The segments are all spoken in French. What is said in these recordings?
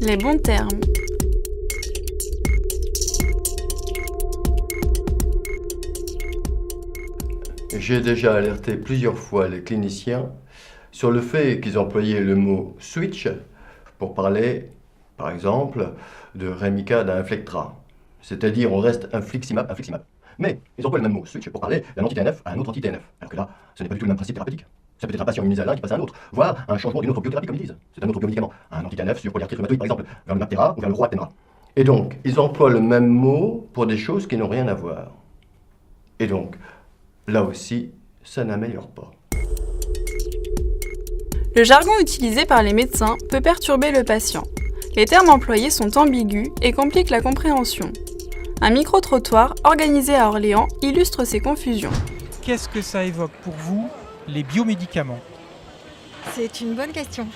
Les bons termes. J'ai déjà alerté plusieurs fois les cliniciens sur le fait qu'ils employaient le mot switch pour parler, par exemple, de Rémica d'Inflectra. C'est-à-dire on reste infliximab. Mais ils emploient le même mot switch pour parler d'un anti-TNF à un autre anti-TNF. Alors que là, ce n'est pas du tout le même principe thérapeutique. Ça peut être un patient immunisé à l'un qui passe à un autre, voire un changement d'une autre biothérapie, comme ils disent. C'est un autre biomédicament. Un anti-TNF sur polyarthrite rhumatoïde, par exemple, vers le Maptera ou vers le Roatemra. Et donc, ils emploient le même mot pour des choses qui n'ont rien à voir. Et donc, là aussi, ça n'améliore pas. Le jargon utilisé par les médecins peut perturber le patient. Les termes employés sont ambigus et compliquent la compréhension. Un micro-trottoir organisé à Orléans illustre ces confusions. Qu'est-ce que ça évoque pour vous, les biomédicaments ? C'est une bonne question.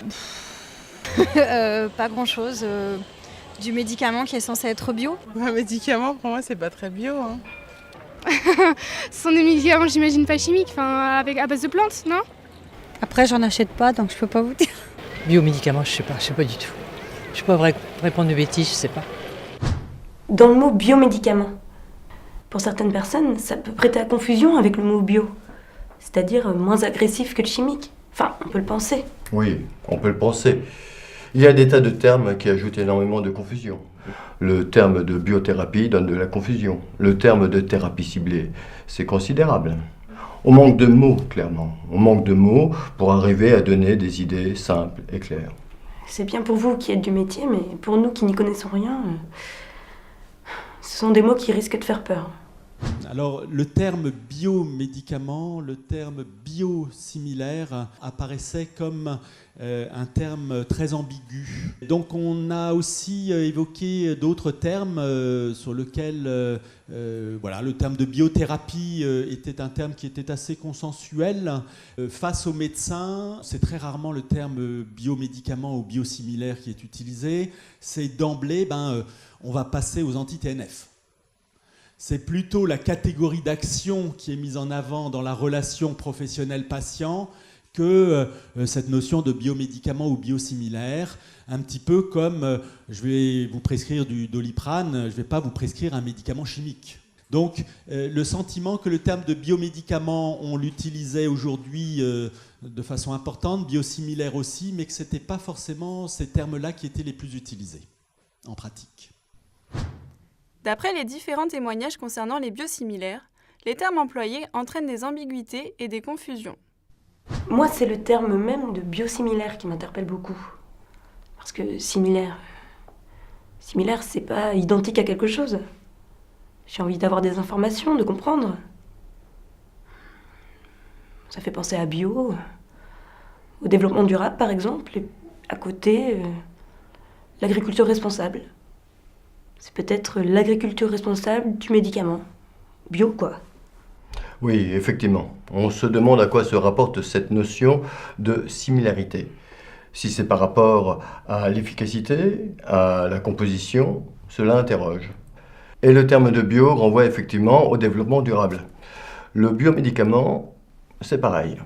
Pas grand-chose. Du médicament qui est censé être bio. Un médicament, pour moi, c'est pas très bio. Hein. Ce sont des médicaments, j'imagine, pas chimiques, à base de plantes, non ? Après, j'en achète pas, donc je peux pas vous dire. Biomédicaments, je sais pas du tout. Je peux pas répondre de bêtises, je sais pas. Dans le mot biomédicament, pour certaines personnes, ça peut prêter à confusion avec le mot bio, c'est-à-dire moins agressif que le chimique. Enfin, on peut le penser. Oui, on peut le penser. Il y a des tas de termes qui ajoutent énormément de confusion. Le terme de biothérapie donne de la confusion. Le terme de thérapie ciblée, c'est considérable. On manque de mots, clairement. On manque de mots pour arriver à donner des idées simples et claires. C'est bien pour vous qui êtes du métier, mais pour nous qui n'y connaissons rien, ce sont des mots qui risquent de faire peur. Alors, le terme biomédicament, le terme biosimilaire apparaissait comme un terme très ambigu. Donc, on a aussi évoqué d'autres termes sur lesquels le terme de biothérapie était un terme qui était assez consensuel. Face aux médecins, c'est très rarement le terme biomédicament ou biosimilaire qui est utilisé. C'est d'emblée, on va passer aux anti-TNF. C'est plutôt la catégorie d'action qui est mise en avant dans la relation professionnel-patient que cette notion de biomédicament ou biosimilaire, un petit peu comme je vais vous prescrire du Doliprane, je ne vais pas vous prescrire un médicament chimique. Donc le sentiment que le terme de biomédicament, on l'utilisait aujourd'hui de façon importante, biosimilaire aussi, mais que ce n'était pas forcément ces termes-là qui étaient les plus utilisés en pratique. D'après les différents témoignages concernant les biosimilaires, les termes employés entraînent des ambiguïtés et des confusions. Moi, c'est le terme même de biosimilaire qui m'interpelle beaucoup. Parce que similaire, c'est pas identique à quelque chose. J'ai envie d'avoir des informations, de comprendre. Ça fait penser à bio, au développement durable par exemple, et à côté, l'agriculture responsable. C'est peut-être l'agriculture responsable du médicament. Bio, quoi. Oui, effectivement. On se demande à quoi se rapporte cette notion de similarité. Si c'est par rapport à l'efficacité, à la composition, cela interroge. Et le terme de bio renvoie effectivement au développement durable. Le biomédicament, c'est pareil.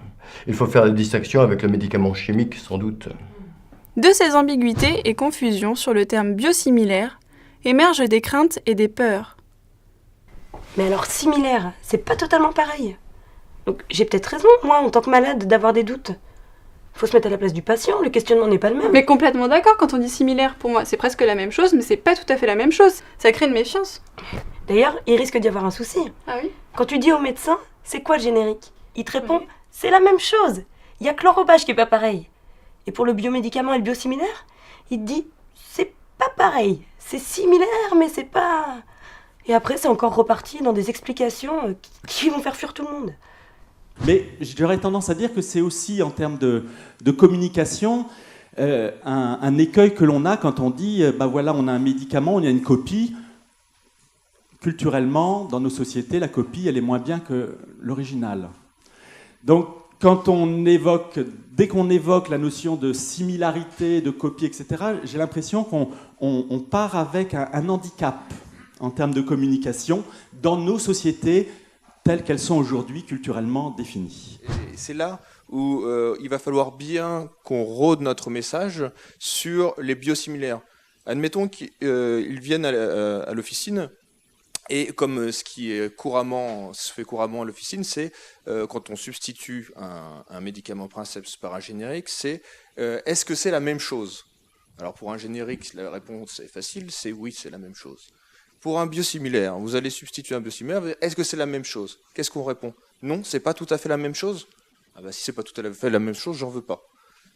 Il faut faire la distinction avec le médicament chimique, sans doute. De ces ambiguïtés et confusions sur le terme biosimilaire, émergent des craintes et des peurs. Mais alors similaire, c'est pas totalement pareil. Donc j'ai peut-être raison, moi, en tant que malade, d'avoir des doutes. Faut se mettre à la place du patient, le questionnement n'est pas le même. Mais complètement d'accord, quand on dit similaire, pour moi, c'est presque la même chose, mais c'est pas tout à fait la même chose. Ça crée une méfiance. D'ailleurs, il risque d'y avoir un souci. Ah oui ? Quand tu dis au médecin, c'est quoi le générique ? Il te répond, c'est la même chose. Il y a que l'enrobage qui est pas pareil. Et pour le biomédicament et le biosimilaire, il te dit, c'est pas pareil. C'est similaire, mais c'est pas... Et après, c'est encore reparti dans des explications qui vont faire fuir tout le monde. Mais j'aurais tendance à dire que c'est aussi, en termes de communication, un écueil que l'on a quand on dit, voilà, on a un médicament, on a une copie. Culturellement, dans nos sociétés, la copie, elle est moins bien que l'original. Donc, dès qu'on évoque la notion de similarité, de copie, etc., j'ai l'impression qu'on part avec un handicap en termes de communication dans nos sociétés telles qu'elles sont aujourd'hui culturellement définies. Et c'est là où il va falloir bien qu'on rôde notre message sur les biosimilaires. Admettons qu'ils viennent à l'officine, et comme ce qui est se fait couramment à l'officine, c'est quand on substitue un médicament princeps par un générique, c'est est-ce que c'est la même chose? Alors pour un générique, la réponse est facile, c'est oui, c'est la même chose. Pour un biosimilaire, vous allez substituer un biosimilaire, est-ce que c'est la même chose? Qu'est-ce qu'on répond? Non, c'est pas tout à fait la même chose. Ah bah si c'est pas tout à fait la même chose, j'en veux pas.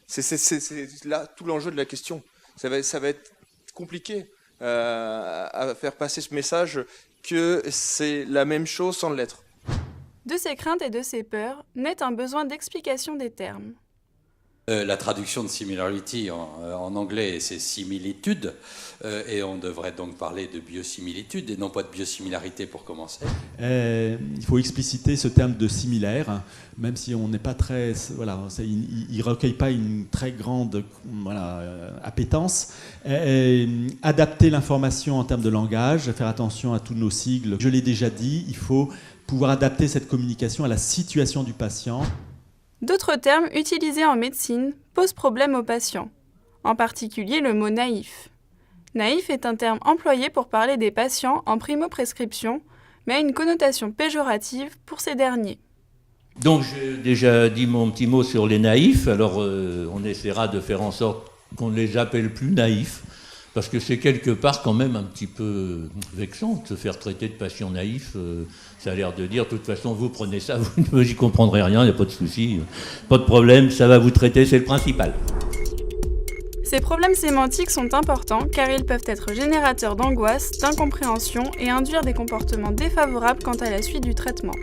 C'est là tout l'enjeu de la question. Ça va être compliqué à faire passer ce message que c'est la même chose sans l'être. De ces craintes et de ces peurs naît un besoin d'explication des termes. La traduction de similarity en anglais, c'est similitude, et on devrait donc parler de biosimilitude et non pas de biosimilarité pour commencer. Il faut expliciter ce terme de similaire, même si on n'est pas très... Voilà, il ne recueille pas une très grande appétence. Adapter l'information en termes de langage, faire attention à tous nos sigles. Je l'ai déjà dit, il faut pouvoir adapter cette communication à la situation du patient. D'autres termes utilisés en médecine posent problème aux patients, en particulier le mot naïf. Naïf est un terme employé pour parler des patients en primo-prescription, mais a une connotation péjorative pour ces derniers. Donc j'ai déjà dit mon petit mot sur les naïfs, alors on essaiera de faire en sorte qu'on ne les appelle plus naïfs, parce que c'est quelque part quand même un petit peu vexant de se faire traiter de patient naïf. Ça a l'air de dire, de toute façon, vous prenez ça, vous n'y comprendrez rien, il n'y a pas de souci, pas de problème, ça va vous traiter, c'est le principal. Ces problèmes sémantiques sont importants car ils peuvent être générateurs d'angoisse, d'incompréhension et induire des comportements défavorables quant à la suite du traitement.